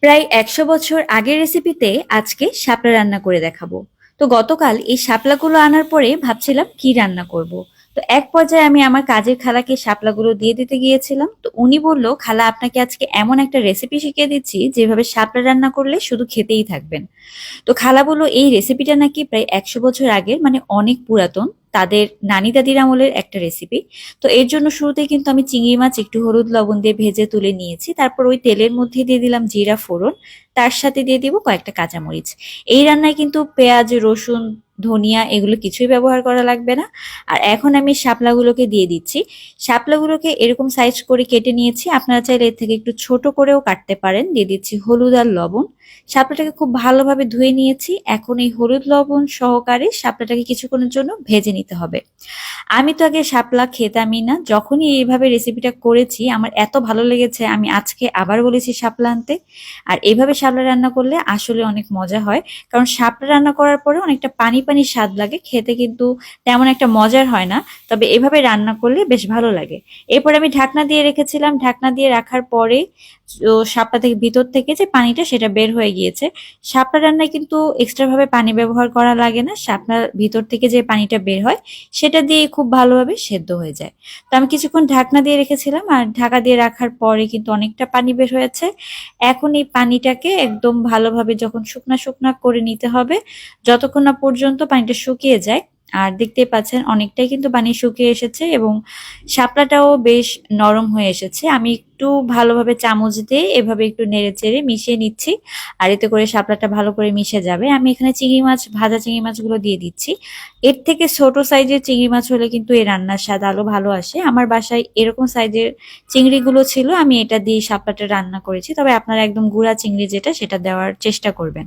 প্রায় ১০০ বছর আগের রেসিপিতে আজকে শাপলা রান্না করে দেখাবো। তো গতকাল এই শাপলাগুলো আনার পরে ভাবছিলাম কি রান্না করব। তো এক পর্যায়ে আমি আমার কাজের খালাকে শাপলাগুলো দিয়ে দিতে গিয়েছিলাম। তো উনি বলল, খালা আপনাকে আজকে এমন একটা রেসিপি শিখিয়ে দিচ্ছি যেভাবে শাপলা রান্না করলে শুধু খেতেই থাকবেন। তো খালা বলল এই রেসিপিটা নাকি প্রায় ১০০ বছর আগের, মানে অনেক পুরাতন, তাদের নানি দাদির আমলের একটা রেসিপি। তো এর জন্য শুরুতেই কিন্তু আমি চিংড়ি মাছ একটু হলুদ লবণ দিয়ে ভেজে তুলে নিয়েছি। তারপর ওই তেলের মধ্যে দিয়ে দিলাম জিরা ফোড়ন, তার সাথে দিয়ে দিব কয়েকটা কাঁচামরিচ। এই রান্নায় কিন্তু পেঁয়াজ, রসুন, ধনিয়া এগুলো কিছুই ব্যবহার করা লাগবে না। আর এখন আমি শাপলাগুলোকে দিয়ে দিচ্ছি। শাপলাগুলোকে এরকম সাইজ করে কেটে নিয়েছি, আপনারা চাইলে এর থেকে একটু ছোট করেও কাটতে পারেন। দিয়ে দিচ্ছি হলুদ আর লবণ। শাপলাটাকে খুব ভালোভাবে ধুয়ে নিয়েছি। এখন এই হলুদ লবণ সহকারে শাপলাটাকে কিছুক্ষণের জন্য ভেজে নিতে হবে। আমি তো আগে শাপলা খেতামই না, যখনই এইভাবে রেসিপিটা করেছি আমার এত ভালো লেগেছে, আমি আজকে আবার বলেছি শাপলা আনতে। আর এইভাবে শাপলা রান্না করলে আসলে অনেক মজা হয়, কারণ শাপলা রান্না করার পরে অনেকটা পানি পানি স্বাদ লাগে, খেতে কিন্তু তেমন একটা মজার হয় না। তবে এভাবে রান্না করলে বেশ ভালো লাগে। এরপর আমি ঢাকনা দিয়ে রেখেছিলাম। ঢাকনা দিয়ে রাখার পরে শাপলা থেকে ভিতর থেকে যে পানিটা সেটা বের হয়ে গিয়েছে। শাপলা রান্নায় কিন্তু এক্সট্রা ভাবে পানি ব্যবহার করা লাগে না, শাপলার ভিতর থেকে যে পানিটা বের হয় সেটা দিয়ে খুব ভালোভাবে সেদ্ধ হয়ে যায়। তো আমি কিছুক্ষণ ঢাকনা দিয়ে রেখেছিলাম, আর ঢাকা দিয়ে রাখার পরে কিন্তু অনেকটা পানি বের হয়েছে। এখন এই পানিটাকে একদম ভালোভাবে যখন শুকনা শুকনা করে নিতে হবে, যতক্ষণ না পর্যন্ত পানিটা শুকিয়ে যায়। আর দেখতেই পাচ্ছেন অনেকটাই কিন্তু পানি শুকিয়ে এসেছে এবং শাপলাটাও বেশ নরম হয়ে এসেছে। আমি একটু ভালোভাবে চামচ দিয়ে এভাবে একটু নেড়ে চেড়ে মিশিয়ে নিচ্ছি, আর এতে করে শাপলাটা ভালো করে মিশে যাবে। আমি এখানে চিংড়ি মাছ, ভাজা চিংড়ি মাছগুলো দিয়ে দিচ্ছি। এর থেকে ছোট সাইজের চিংড়ি মাছ হলে কিন্তু এই রান্নার স্বাদ আরো ভালো আসে। আমার বাসায় এরকম সাইজের চিংড়িগুলো ছিল, আমি এটা দিয়ে শাপলাটা রান্না করেছি। তবে আপনারা একদম গুঁড়া চিংড়ি যেটা সেটা দেওয়ার চেষ্টা করবেন।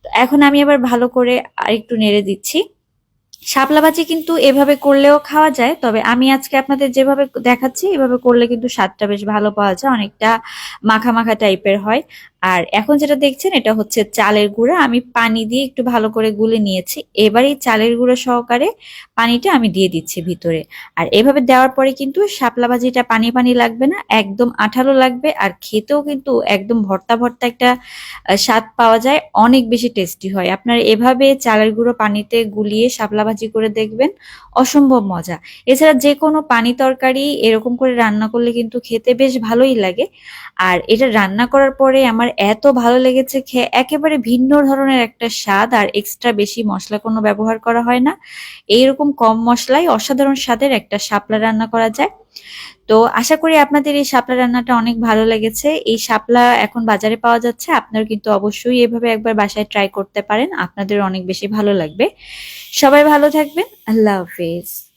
তো এখন আমি আবার ভালো করে আরেকটু নেড়ে দিচ্ছি। শাপলা ভাজি কিন্তু এভাবে করলেও খাওয়া যায়, তবে আমি আজকে আপনাদের যেভাবে দেখাচ্ছি এভাবে করলে কিন্তু স্বাদটা বেশ ভালো পাওয়া যায়, অনেকটা মাখা মাখা টাইপের হয়। আর এখন যেটা দেখছেন এটা হচ্ছে চালের গুঁড়া, আমি পানি দিয়ে একটু ভালো করে গুলে নিয়েছি। এবার এই চালের গুঁড়ো সহকারে পানিটা আমি দিয়ে দিচ্ছি ভিতরে। আর এভাবে দেওয়ার পরে কিন্তু শাপলা ভাজিটা পানি পানি লাগবে না, একদম আঠালো লাগবে, আর খেতেও কিন্তু একদম ভর্তা ভর্তা একটা স্বাদ পাওয়া যায়, অনেক বেশি টেস্টি হয়। আপনারা এভাবে চালের গুঁড়ো পানিতে গুলিয়ে শাপলা ভাজি করে দেখবেন, অসম্ভব মজা। এছাড়া যে কোনো পানি তরকারি এরকম করে রান্না করলে কিন্তু খেতে বেশ ভালোই লাগে। আর এটা রান্না করার পরে আমার এত ভালো লেগেছে, খেয়ে একেবারে ভিন্ন ধরনের একটা স্বাদ, আর এক্সট্রা বেশি মশলা কোনো ব্যবহার করা হয় না। এইরকম কম মশলায় অসাধারণ স্বাদের একটা শাপলা রান্না করা যায়। তো আশা করি আপনাদের এই শাপলা রান্নাটা অনেক ভালো লেগেছে। এই শাপলা এখন বাজারে পাওয়া যাচ্ছে, আপনারা কিন্তু অবশ্যই এভাবে একবার বাসায় ট্রাই করতে পারেন, আপনাদের অনেক বেশি ভালো লাগবে। সবাই ভালো থাকবেন। আল্লাহ হাফেজ।